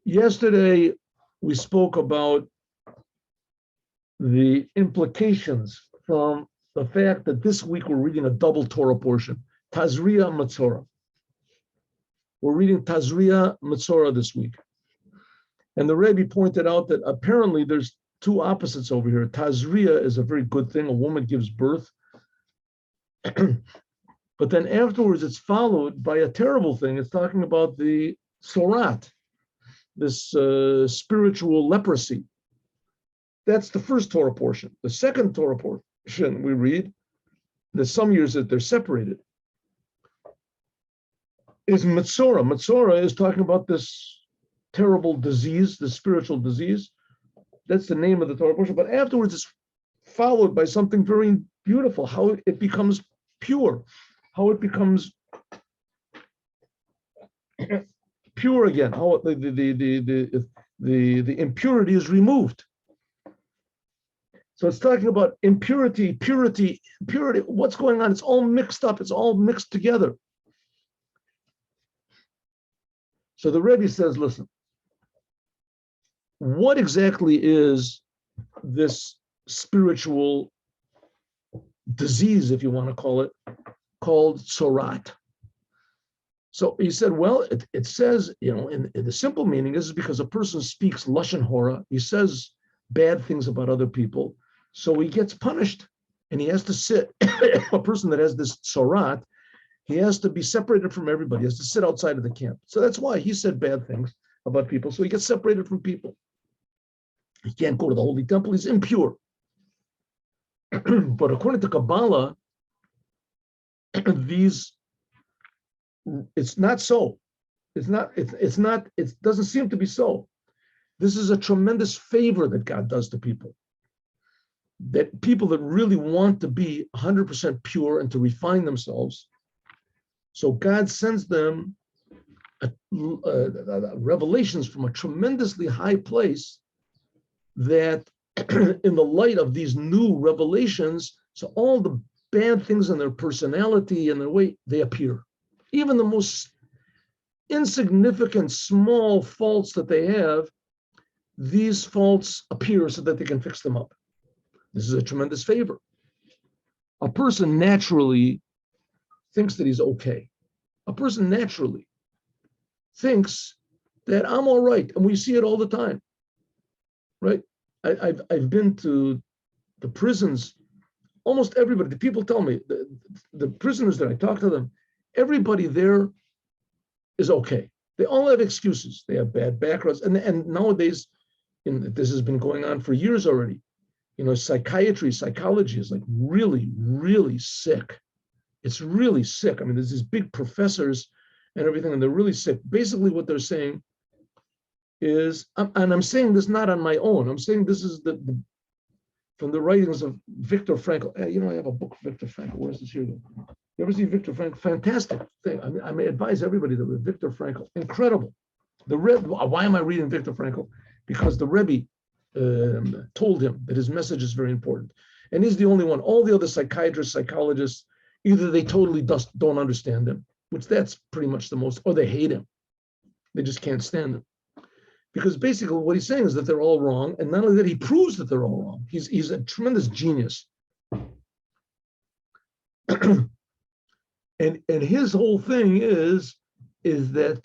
Yesterday, we spoke about the implications from the fact that this week we're reading a double Torah portion, Tazria Matzorah. We're reading Tazria Matzorah this week. And the Rebbe pointed out that apparently there's two opposites over here. Tazria is a very good thing. A woman gives birth. But then afterwards, it's followed by a terrible thing. It's talking about the Sorat, this spiritual leprosy. That's the first Torah portion. The second Torah portion we read, there's some years that they're separated, is Matzorah. Matzorah is talking about this terrible disease, the spiritual disease. That's the name of the Torah portion. But afterwards, it's followed by something very beautiful, how it becomes pure, how it becomes pure again, how the impurity is removed. So it's talking about impurity, purity. What's going on? It's all mixed up. It's all mixed together. So the Rebbe says, listen, what exactly is this spiritual disease, if you want to call it, called Sorat? So he said, well, it says, in the simple meaning, this is because a person speaks Lashon Hora. He says bad things about other people. So he gets punished and he has to sit. A person that has this Sorat, he has to be separated from everybody. He has to sit outside of the camp. So that's why he said bad things about people. So he gets separated from people. He can't go to the Holy Temple. He's impure. But according to Kabbalah, it's not so. It doesn't seem to be so. This is a tremendous favor that God does to people. That people that really want to be 100% pure and to refine themselves, so God sends them revelations from a tremendously high place that in the light of these new revelations, so all the bad things in their personality and their way, they appear. Even the most insignificant, small faults that they have, these faults appear so that they can fix them up. This is a tremendous favor. A person naturally thinks that he's okay. A person naturally thinks that I'm all right, and we see it all the time, right? I've been to the prisons. Almost everybody, the people tell me, the prisoners that I talk to them, everybody there is okay. They all have excuses. They have bad backgrounds. And nowadays, this has been going on for years already. Psychiatry, psychology is like really, really sick. It's really sick. I mean, there's these big professors and everything, and they're really sick. Basically, what they're saying is, and I'm saying this not on my own, I'm saying this is from the writings of Viktor Frankl. I have a book, Viktor Frankl. Where is this here? You ever see Viktor Frankl? Fantastic thing. I may advise everybody to read Viktor Frankl. Incredible. Why am I reading Viktor Frankl? Because the Rebbe told him that his message is very important. And he's the only one. All the other psychiatrists, psychologists, either they totally don't understand him, which that's pretty much the most, or they hate him. They just can't stand him. Because basically what he's saying is that they're all wrong. And not only that, he proves that they're all wrong. He's a tremendous genius. And his whole thing is that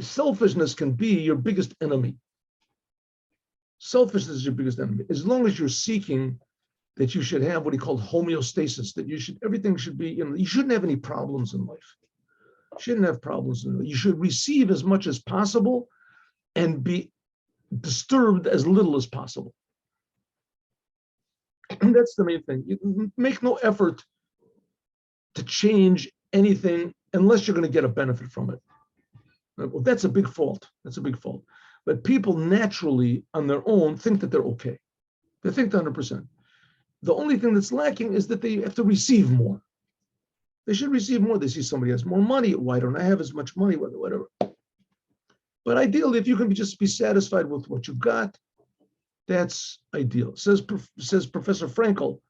selfishness can be your biggest enemy. Selfishness is your biggest enemy. As long as you're seeking that you should have what he called homeostasis, that everything should be, you shouldn't have any problems in life. You shouldn't have problems in life. You should receive as much as possible and be disturbed as little as possible. And that's the main thing. You make no effort to change anything unless you're going to get a benefit from it. Well, that's a big fault. That's a big fault. But people naturally, on their own, think that they're okay. They think 100%. The only thing that's lacking is that they have to receive more. They should receive more. They see somebody has more money. Why don't I have as much money? Whatever. But ideally, if you can just be satisfied with what you've got, that's ideal. Says Professor Frankl,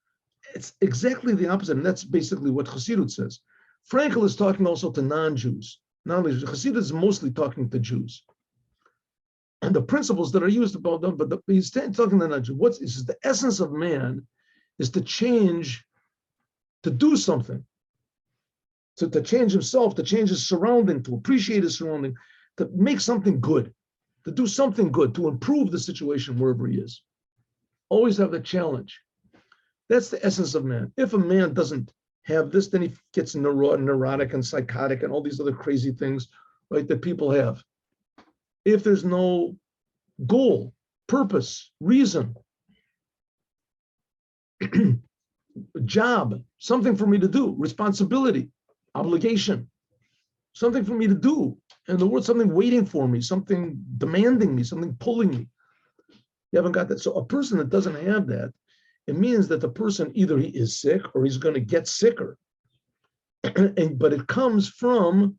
it's exactly the opposite. And that's basically what Chassidut says. Frankl is talking also to non-Jews. Not only Chassidut is mostly talking to Jews. the principles that are used about them, but he's talking to the he says the essence of man is to change, to do something, to change himself, to change his surrounding, to appreciate his surrounding, to make something good, to do something good, to improve the situation wherever he is. Always have the challenge. That's the essence of man. If a man doesn't have this, then he gets neurotic and psychotic and all these other crazy things, right, that people have. If there's no goal, purpose, reason, job, something for me to do, responsibility, obligation, something for me to do, in the world, something waiting for me, something demanding me, something pulling me. You haven't got that. So a person that doesn't have that, it means that the person either he is sick or he's going to get sicker. But it comes from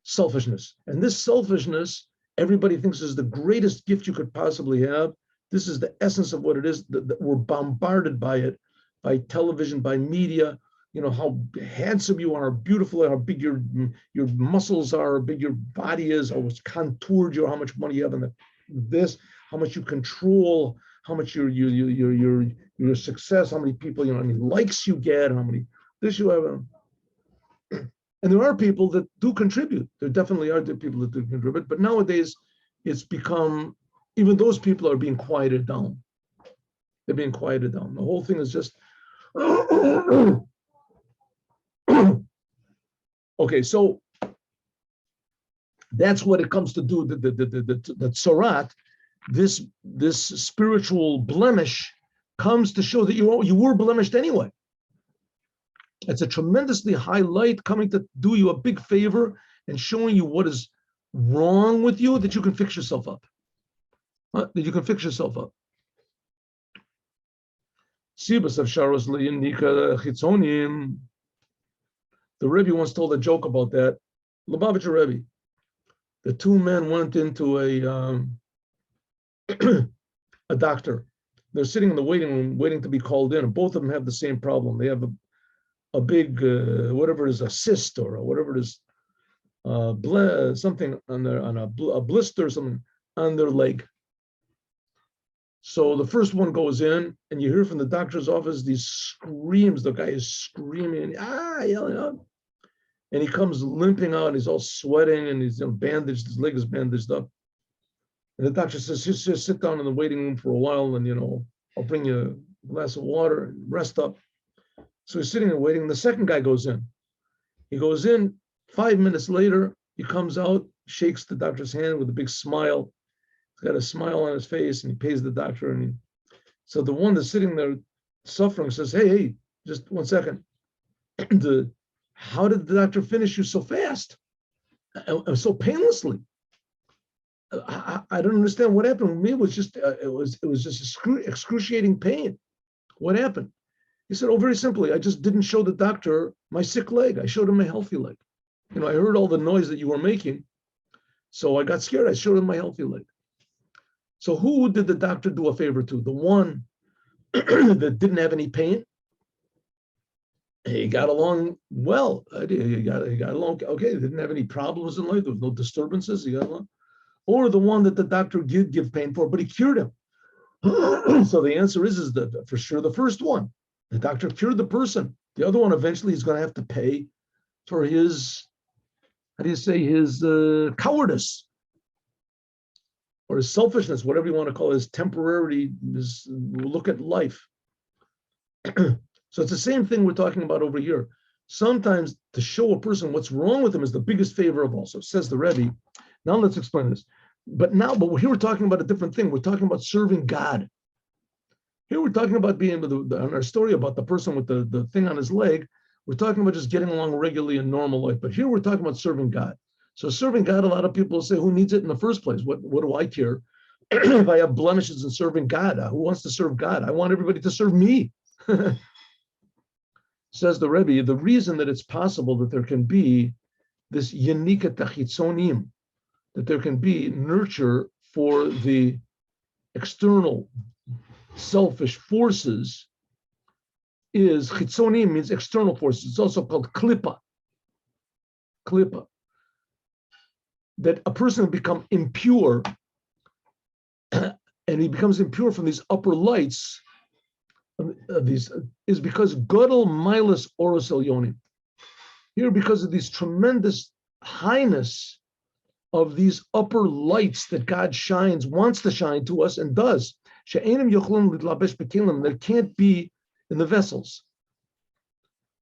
selfishness. And this selfishness, everybody thinks is the greatest gift you could possibly have. This is the essence of what it is. That we're bombarded by it, by television, by media. You know, how handsome you are, how beautiful, how big your muscles are, how big your body is, how contoured you are, how much money you have in this, how much you control, how much your success, how many people, how many likes you get, how many this you have. And there are people that do contribute. There definitely are people that do contribute, but nowadays it's become, even those people are being quieted down. They're being quieted down. The whole thing is just, okay, so that's what it comes to do, the tzorat, this spiritual blemish comes to show that you were blemished anyway. It's a tremendously high light coming to do you a big favor and showing you what is wrong with you, that you can fix yourself up. That you can fix yourself up. The Rebbe once told a joke about that. LUbavitcher Rebbe. The two men went into a doctor. They're sitting in the waiting room, waiting to be called in, and both of them have the same problem. They have a big, whatever it is, a cyst or whatever it is, something on a blister or something on their leg. So the first one goes in, and you hear from the doctor's office these screams. The guy is screaming, yelling out. And he comes limping out, and he's all sweating, and he's bandaged, his leg is bandaged up. And the doctor says, just sit down in the waiting room for a while, and I'll bring you a glass of water and rest up. So he's sitting there waiting. The second guy goes in. He goes in, 5 minutes later, he comes out, shakes the doctor's hand with a big smile. He's got a smile on his face, and he pays the doctor. So the one that's sitting there suffering says, hey, just 1 second. How did the doctor finish you so fast? So painlessly? I don't understand what happened. With me, it was just excruciating pain. What happened? He said, very simply, I just didn't show the doctor my sick leg. I showed him my healthy leg. I heard all the noise that you were making, so I got scared. I showed him my healthy leg. So who did the doctor do a favor to? The one that didn't have any pain? He got along well. He got along okay. He didn't have any problems in life. There was no disturbances. He got along. Or the one that the doctor did give pain for, but he cured him. So the answer is that for sure the first one. The doctor cured the person. The other one eventually is going to have to pay for his, his cowardice or his selfishness, whatever you want to call it, his temporary look at life. So it's the same thing we're talking about over here. Sometimes to show a person what's wrong with him is the biggest favor of all. So says the Rebbe. Now let's explain this. But here we're talking about a different thing. We're talking about serving God. Here we're talking about being on our story about the person with the thing on his leg. We're talking about just getting along regularly in normal life. But here we're talking about serving God. So serving God, a lot of people say, who needs it in the first place? What do I care if I have blemishes in serving God? Who wants to serve God? I want everybody to serve me. Says the Rebbe, the reason that it's possible that there can be this yenika tachitzonim, that there can be nurture for the external selfish forces, is chitzonim means external forces. It's also called klipa. Klipa. That a person will become impure and he becomes impure from these upper lights, these is because Godel Milas Oros Elyonim. Here, because of these tremendous highness of these upper lights that God shines, wants to shine to us, and does. There can't be in the vessels.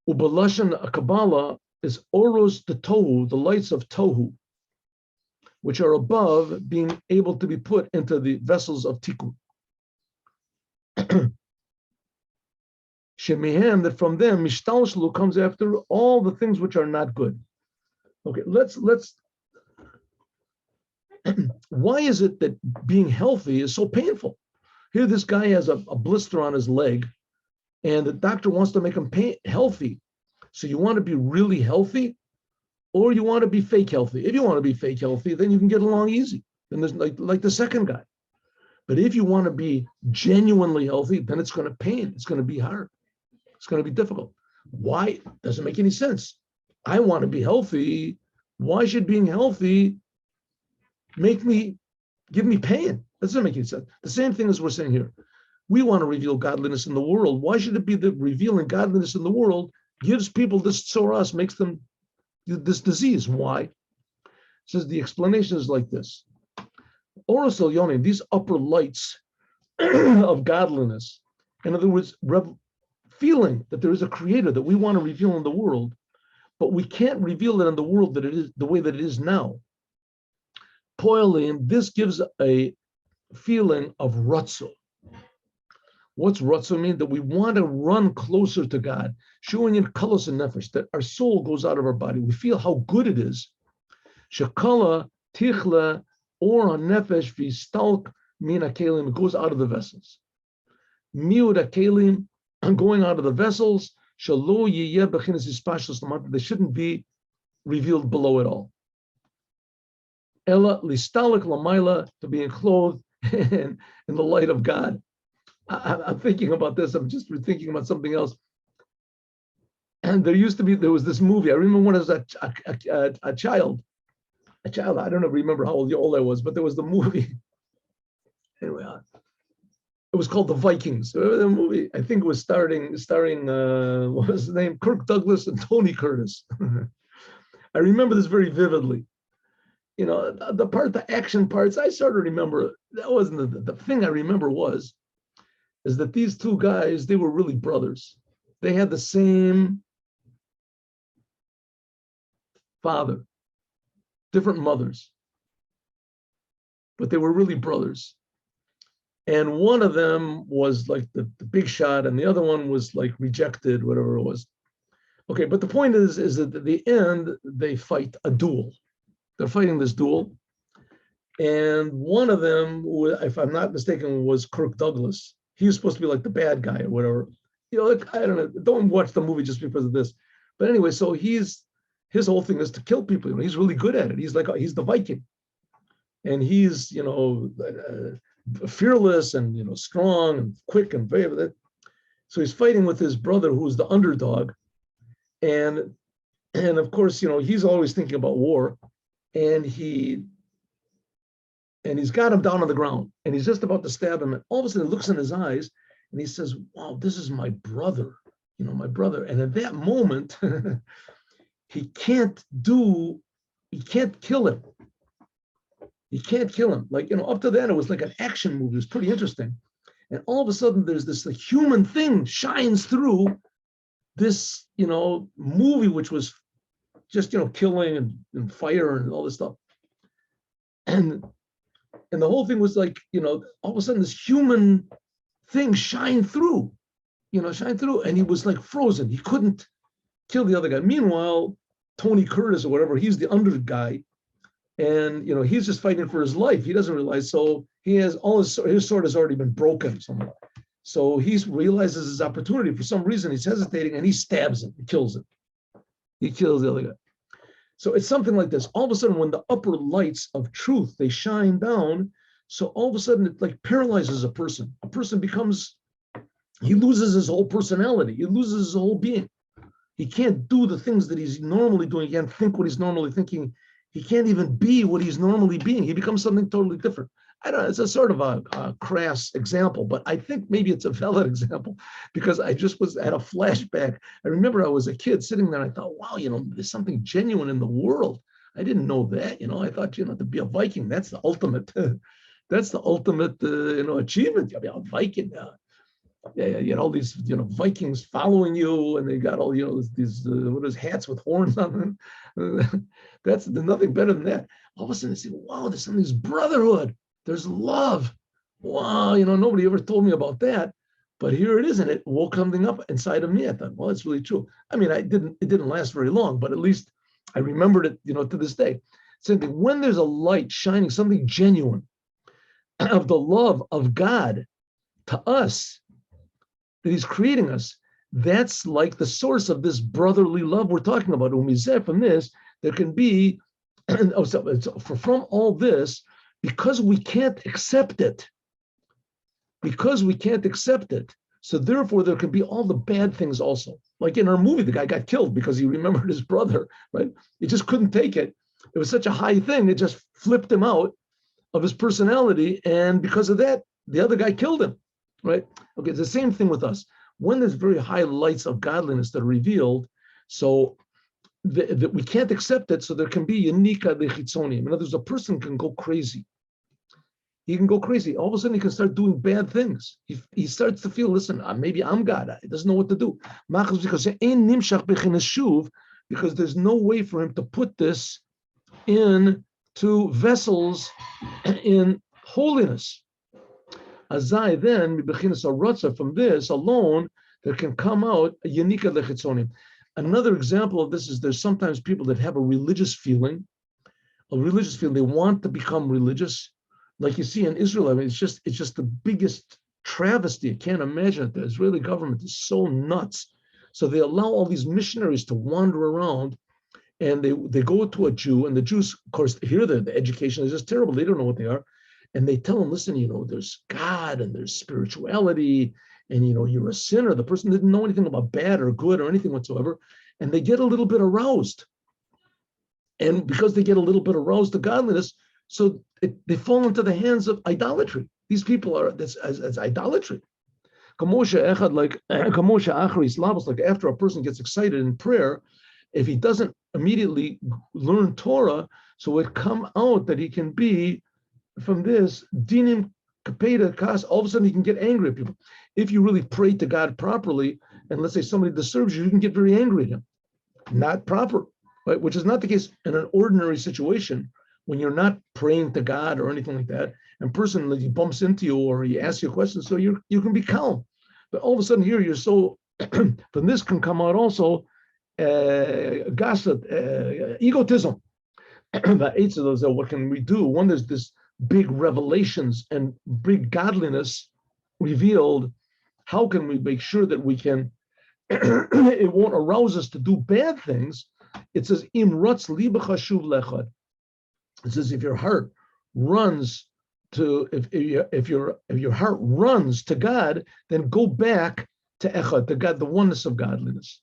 Ubalashon Kabbalah is Oros de Tohu, the lights of Tohu, which are above being able to be put into the vessels of Tikkun. Shemihem, that from them, Mishtal Shlu comes after all the things which are not good. Okay, let's why is it that being healthy is so painful? Here, this guy has a blister on his leg, and the doctor wants to make him healthy. So you want to be really healthy, or you want to be fake healthy? If you want to be fake healthy, then you can get along easy. Then there's like the second guy. But if you want to be genuinely healthy, then it's going to pain. It's going to be hard. It's going to be difficult. Why? Doesn't make any sense. I want to be healthy. Why should being healthy give me pain? That doesn't make any sense. The same thing as we're saying here. We want to reveal godliness in the world. Why should it be that revealing godliness in the world gives people this tzoras, makes them this disease? Why? It says the explanation is like this. Oros Elyonim, these upper lights of godliness, in other words, feeling that there is a creator that we want to reveal in the world, but we can't reveal it in the world that it is the way that it is now. Poilim, this gives a feeling of ratzo. What's ratzo mean? That we want to run closer to God. Showing in kalos and nefesh, that our soul goes out of our body. We feel how good it is. Shekala tichla or nefesh v'stalk mina kelim, it goes out of the vessels. Miuda kelim, going out of the vessels. Shalo yiyeh bechinas ispashlos lamata, they shouldn't be revealed below at all. Ella listalik lamaila, to be enclosed in the light of God. I'm thinking about this. I'm just thinking about something else. And there was this movie. I remember when I was a child. I don't remember how old I was, but there was the movie. Anyway, it was called The Vikings. The movie, I think it was starring what was his name? Kirk Douglas and Tony Curtis. I remember this very vividly. You know, the action parts, I sort of remember. That wasn't the thing I remember is that these two guys, they were really brothers. They had the same father, different mothers, but they were really brothers. And one of them was like the big shot, and the other one was like rejected, whatever it was. Okay, but the point is that at the end, they fight a duel. They're fighting this duel. And one of them, if I'm not mistaken, was Kirk Douglas. He was supposed to be like the bad guy or whatever. You know, I don't know. Don't watch the movie just because of this. But anyway, so his whole thing is to kill people. You know, he's really good at it. He's the Viking, and he's fearless and strong and quick and very. So he's fighting with his brother, who's the underdog, and of course he's always thinking about war, and he's got him down on the ground, and he's just about to stab him, and all of a sudden he looks in his eyes, and he says, "Wow, this is my brother, my brother." And at that moment, he can't kill him. He can't kill him. Up to then, it was like an action movie. It was pretty interesting. And all of a sudden, there's this human thing shines through this, movie, which was just, killing and fire and all this stuff. And the whole thing was like, all of a sudden this human thing shined through, and he was like frozen. He couldn't kill the other guy. Meanwhile, Tony Curtis or whatever, he's the under guy, and he's just fighting for his life. He doesn't realize. So he has his sword has already been broken somewhere. So he realizes his opportunity. For some reason, he's hesitating, and he stabs him. He kills him. He kills the other guy. So it's something like this. All of a sudden, when the upper lights of truth, they shine down, so all of a sudden it like paralyzes a person. A person he loses his whole personality. He loses his whole being. He can't do the things that he's normally doing. He can't think what he's normally thinking. He can't even be what he's normally being. He becomes something totally different. I don't know, it's a sort of a crass example, but I think maybe it's a valid example because I just had a flashback. I remember I was a kid sitting there and I thought, wow, there's something genuine in the world. I didn't know that, I thought, to be a Viking, that's the ultimate, achievement. To be a Viking. You had all these, Vikings following you, and they got all, these hats with horns on them. There's nothing better than that. All of a sudden, they say, wow, there's something, this brotherhood. There's love. Wow, nobody ever told me about that, but here it is, and it woke something up inside of me. I thought, well, it's really true. I mean, it didn't last very long, but at least I remembered it, to this day. Same thing. When there's a light shining, something genuine of the love of God to us, that He's creating us, that's like the source of this brotherly love we're talking about. From this, there can be, from all this, because we can't accept it. So therefore, there can be all the bad things also. Like in our movie, the guy got killed because he remembered his brother, right? He just couldn't take it. It was such a high thing, it just flipped him out of his personality. And because of that, the other guy killed him, right? Okay, it's the same thing with us. When there's very high lights of godliness that are revealed, so that we can't accept it, so there can be yanika lechitzonim. In other words, a person can go crazy. He can go crazy. All of a sudden, he can start doing bad things. He starts to feel, listen, maybe I'm God. He doesn't know what to do. Because there's no way for him to put this into vessels in holiness. Azai, then, from this alone, there can come out a yanika lechitzonim. Another example of this is there's sometimes people that have a religious feeling. They want to become religious. Like you see in Israel, I mean, it's just the biggest travesty. I can't imagine it. The Israeli government is so nuts. So they allow all these missionaries to wander around, and they go to a Jew, and the Jews, of course, hear the education is just terrible. They don't know what they are. And they tell them, listen, there's God and there's spirituality, and you're a sinner. The person didn't know anything about bad or good or anything whatsoever. And they get a little bit aroused. And because they get a little bit aroused to godliness, so they fall into the hands of idolatry. These people are as idolatry. Like after a person gets excited in prayer, if he doesn't immediately learn Torah, so it come out that he can be from this dinim kapeda kas. All of a sudden he can get angry at people. If you really pray to God properly, and let's say somebody disturbs you, you can get very angry at him. Not proper, right? Which is not the case in an ordinary situation. When you're not praying to God or anything like that, and person he bumps into you or he asks you a question, so you can be calm. But all of a sudden here you're so, from this can come out also gossip, egotism. The eight of those, what can we do? When there's this big revelations and big godliness revealed, how can we make sure that we can, it won't arouse us to do bad things? It says, Im rotz libecha shuv lechad. It says if your heart runs to if your heart runs to God, then go back to echad, to God, the oneness of godliness.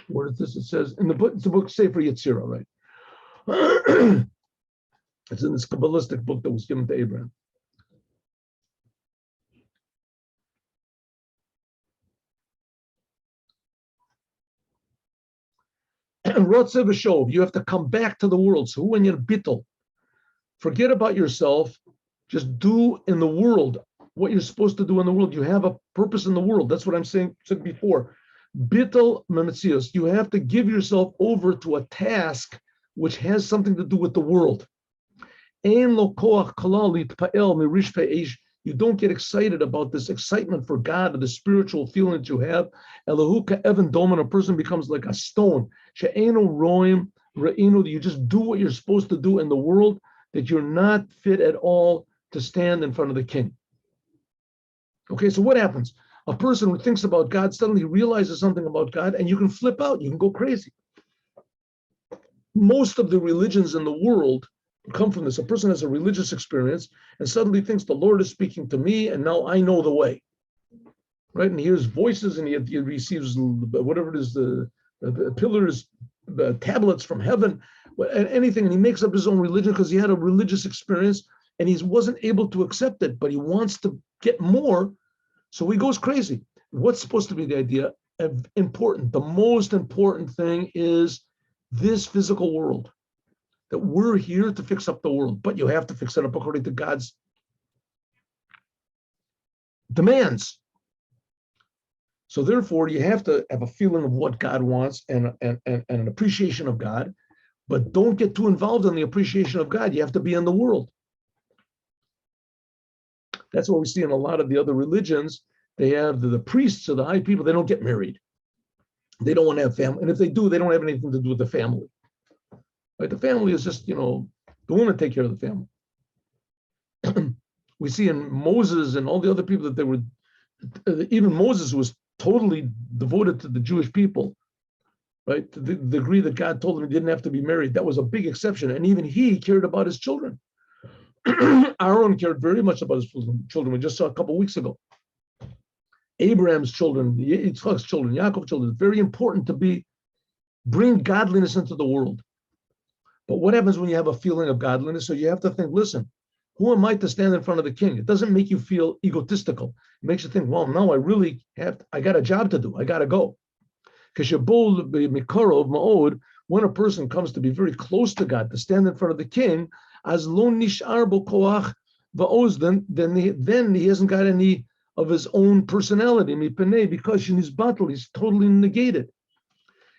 Where is this? It says in the book, it's the book Sefer Yetzirah, right? It's in this Kabbalistic book that was given to Abraham. You have to come back to the world. So when you're bittul, forget about yourself, just do in the world what you're supposed to do in the world. You have a purpose in the world. That's what I'm said before. Bittul memetzios. You have to give yourself over to a task which has something to do with the world. You don't get excited about this excitement for God or the spiritual feeling that you have. A person becomes like a stone. You just do what you're supposed to do in the world, that you're not fit at all to stand in front of the king. Okay, so what happens? A person who thinks about God suddenly realizes something about God, and you can flip out, you can go crazy. Most of the religions in the world come from this. A person has a religious experience and suddenly thinks the Lord is speaking to me, and now I know the way, right? And he hears voices, and he receives whatever it is, the pillars, the tablets from heaven, anything, and he makes up his own religion because he had a religious experience. and he wasn't able to accept it, but he wants to get more, so he goes crazy. What's supposed to be the idea? Important. The most important thing is this physical world, that we're here to fix up the world, but you have to fix it up according to God's demands. So therefore, you have to have a feeling of what God wants and an appreciation of God, but don't get too involved in the appreciation of God. You have to be in the world. That's what we see in a lot of the other religions. They have the priests or the high people, they don't get married. They don't want to have family. And if they do, they don't have anything to do with the family. Right? The family is just, the women take care of the family. We see in Moses and all the other people that they were, even Moses was totally devoted to the Jewish people, right? To the degree that God told him he didn't have to be married. That was a big exception. And even he cared about his children. Aaron cared very much about his children. We just saw a couple of weeks ago. Abraham's children, Yitzchak's children, Yaakov's children. It's very important to bring godliness into the world. But what happens when you have a feeling of godliness? So you have to think, listen, who am I to stand in front of the king? It doesn't make you feel egotistical. It makes you think, well, no, I got a job to do. I got to go. Because when a person comes to be very close to God, to stand in front of the king, as lo nishar bo koach va'oz, then he hasn't got any of his own personality, because in his battle, he's totally negated.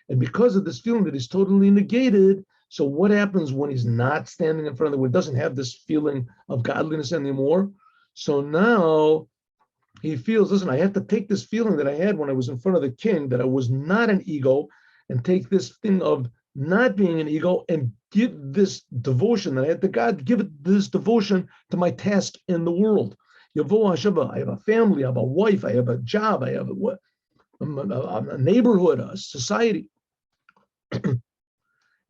And because of this feeling that he's totally negated, so what happens when he's not standing in front of the world, doesn't have this feeling of godliness anymore? So now he feels, listen, I have to take this feeling that I had when I was in front of the king, that I was not an ego, and take this thing of not being an ego and give this devotion that I had to God, give it this devotion to my task in the world. I have a family, I have a wife, I have a job, I have a neighborhood, a society.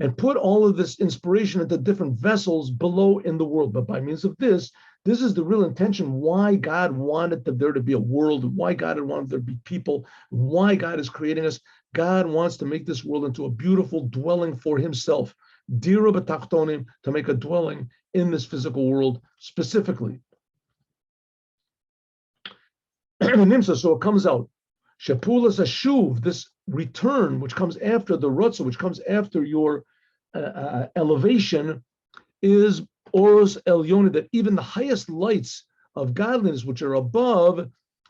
And put all of this inspiration into different vessels below in the world. But by means of this is the real intention, why God wanted there to be a world, why God wanted there to be people, why God is creating us. God wants to make this world into a beautiful dwelling for himself. Dira b'tachtonim, to make a dwelling in this physical world specifically. So it comes out. Shapulas ashuv, this return, which comes after the rotza, which comes after your elevation, is oros elyoni, that even the highest lights of godliness, which are above,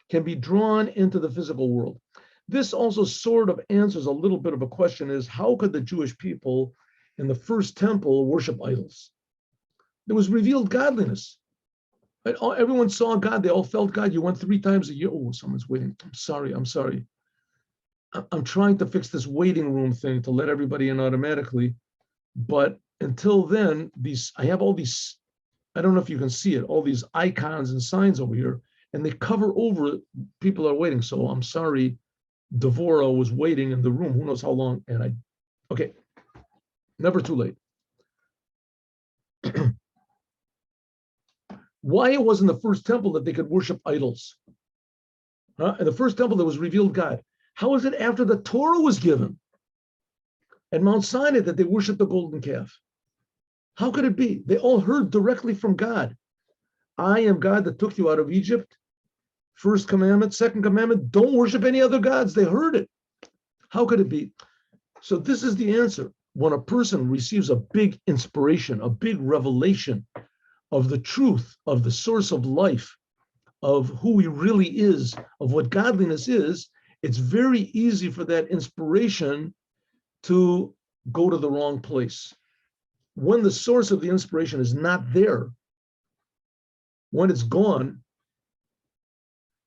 can be drawn into the physical world. This also sort of answers a little bit of a question: is how could the Jewish people in the first temple worship idols? There was revealed godliness. Right? Everyone saw God. They all felt God. You went 3 times a year. Oh, someone's waiting. I'm sorry. I'm trying to fix this waiting room thing to let everybody in automatically. But until then, I have all these, I don't know if you can see it, all these icons and signs over here, and they cover over people are waiting. So I'm sorry, Devorah was waiting in the room, who knows how long, okay, never too late. Why it was in the first temple that they could worship idols? In the first temple, there was revealed God. How is it after the Torah was given at Mount Sinai that they worshiped the golden calf? How could it be? They all heard directly from God. I am God that took you out of Egypt. First commandment. Second commandment, don't worship any other gods. They heard it. How could it be? So this is the answer. When a person receives a big inspiration, a big revelation of the truth, of the source of life, of who he really is, of what godliness is, it's very easy for that inspiration to go to the wrong place. When the source of the inspiration is not there, when it's gone,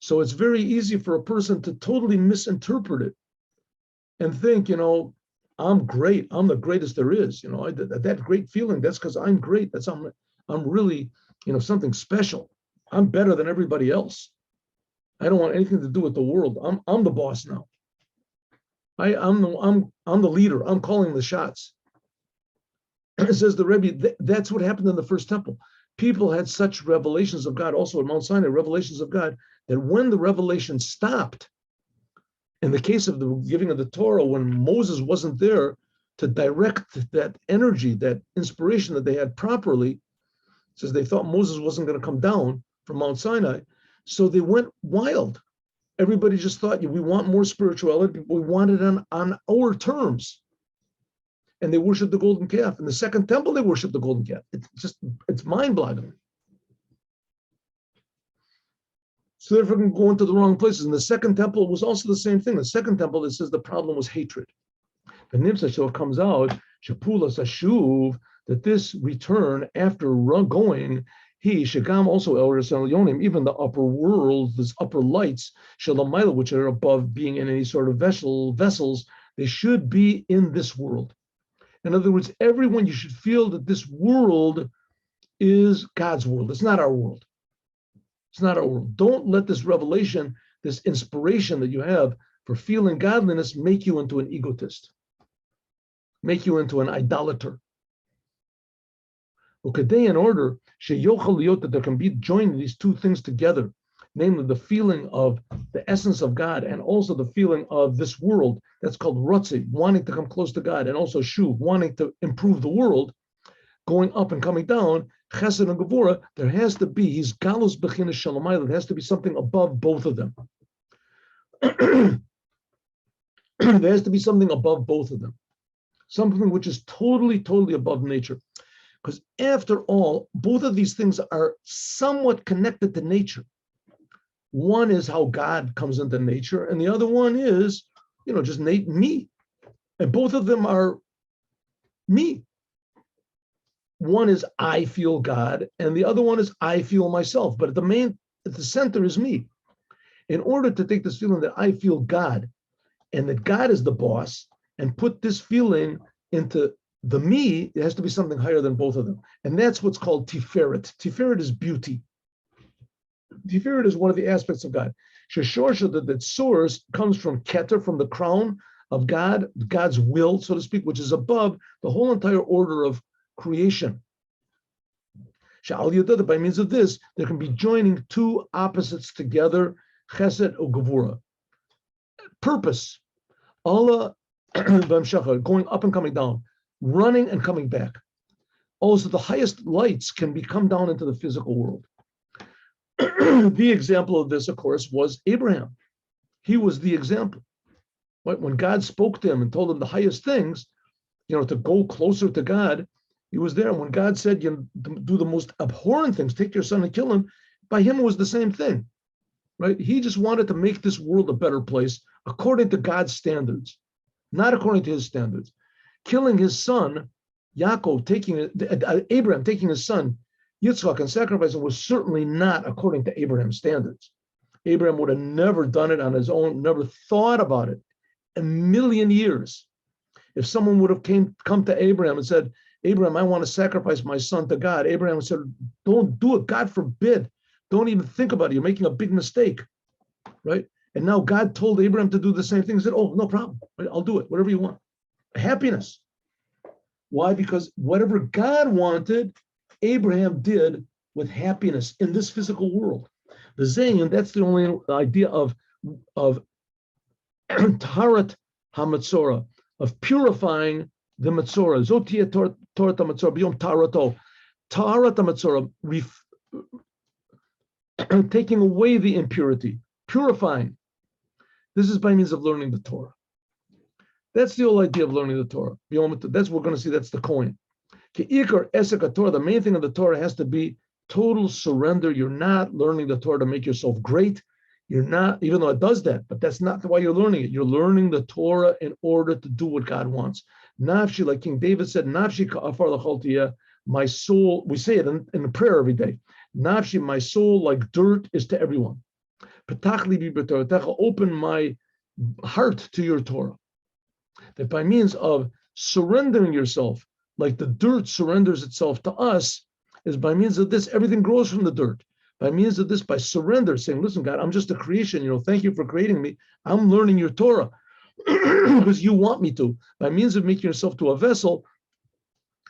so it's very easy for a person to totally misinterpret it and think, I'm great, I'm the greatest there is. That great feeling, that's because I'm great. I'm really, something special. I'm better than everybody else. I don't want anything to do with the world. I'm the boss now. I'm the leader. I'm calling the shots. It says the Rebbe, that's what happened in the first temple. People had such revelations of God, also at Mount Sinai, revelations of God, that when the revelation stopped, in the case of the giving of the Torah, when Moses wasn't there to direct that energy, that inspiration that they had properly, says they thought Moses wasn't going to come down from Mount Sinai, so they went wild. Everybody just thought, we want more spirituality, but we want it on our terms. And they worshiped the golden calf. In the second temple, they worshiped the golden calf. It's mind-boggling. So therefore, we can go into the wrong places. In the second temple, it was also the same thing. The second temple, it says the problem was hatred. The Nimsa, so it comes out, Shapula Sashuv, that this return after going, he, Shagam also Elders Yonim, even the upper world, these upper lights, Shalamayla, which are above being in any sort of vessels, they should be in this world. In other words, everyone, you should feel that this world is God's world. It's not our world. It's not our world. Don't let this revelation, this inspiration that you have for feeling godliness make you into an egotist, make you into an idolater. Okay, in order, that there can be joining these two things together, namely the feeling of the essence of God and also the feeling of this world, that's called rotzi, wanting to come close to God, and also shuv, wanting to improve the world, going up and coming down, chesed and gevura, there has to be, he's galus b'chinas shalamayla, there has to be something above both of them. There has to be something above both of them. Something which is totally, totally above nature. Because after all, both of these things are somewhat connected to nature. One is how God comes into nature, and the other one is, just me. And both of them are me. One is I feel God, and the other one is I feel myself. But at the center is me. In order to take this feeling that I feel God, and that God is the boss, and put this feeling into the me, it has to be something higher than both of them. And that's what's called Tiferet. Tiferet is beauty. Tiferet is one of the aspects of God. Sheshorsha, that source comes from Keter, from the crown of God, God's will, so to speak, which is above the whole entire order of creation. Sha'al Yadada, by means of this, there can be joining two opposites together, Chesed or Gevura. Purpose, Allah, going up and coming down, running and coming back. Also, the highest lights can come down into the physical world. The example of this, of course, was Abraham. He was the example. Right? When God spoke to him and told him the highest things, to go closer to God, he was there. And when God said, do the most abhorrent things, take your son and kill him, by him it was the same thing. Right? He just wanted to make this world a better place according to God's standards, not according to his standards. Killing his son, Abraham taking his son, Yitzchak, and sacrificing was certainly not according to Abraham's standards. Abraham would have never done it on his own, never thought about it a million years. If someone would have come to Abraham and said, Abraham, I want to sacrifice my son to God, Abraham said, don't do it, God forbid. Don't even think about it. You're making a big mistake, right? And now God told Abraham to do the same thing. He said, oh, no problem. I'll do it, whatever you want. Happiness. Why? Because whatever God wanted, Abraham did with happiness in this physical world. The Zayin, that's the only idea of Taharat HaMatzorah, of purifying the Matzorah. Zotia Taharat HaMatzorah, B'yom Taharato. Taharat HaMatzorah, taking away the impurity, purifying. This is by means of learning the Torah. That's the whole idea of learning the Torah. That's what we're going to see. That's the coin. The main thing of the Torah has to be total surrender. You're not learning the Torah to make yourself great. You're not, even though it does that, but that's not why you're learning it. You're learning the Torah in order to do what God wants. Nafshi, like King David said, Nafshi ka'afar l'choltiya, my soul, we say it in the prayer every day. Nafshi, my soul, like dirt, is to everyone. Petachli bi b'Torah, open my heart to your Torah. That by means of surrendering yourself, like the dirt surrenders itself to us, is by means of this, everything grows from the dirt. By means of this, by surrender, saying, listen, God, I'm just a creation, thank you for creating me. I'm learning your Torah because you want me to. By means of making yourself to a vessel,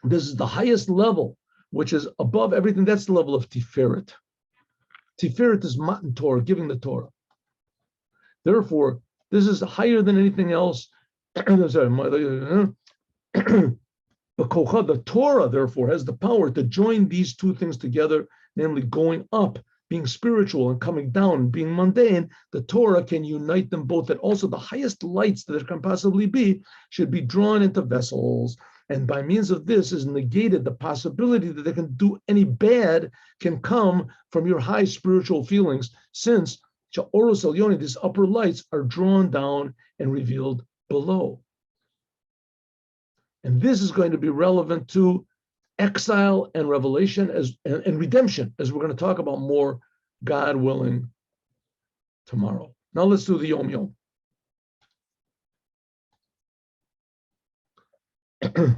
this is the highest level, which is above everything. That's the level of Tiferet. Tiferet is Matan Torah, giving the Torah. Therefore, this is higher than anything else. But Kocha, the Torah, therefore, has the power to join these two things together, namely going up, being spiritual, and coming down, being mundane. The Torah can unite them both, that also the highest lights that there can possibly be should be drawn into vessels. And by means of this is negated the possibility that they can do any bad can come from your high spiritual feelings, since Oros Elyoni, these upper lights, are drawn down and revealed below. And this is going to be relevant to exile and revelation and redemption, as we're going to talk about more, God willing, tomorrow. Now let's do the Yom Yom.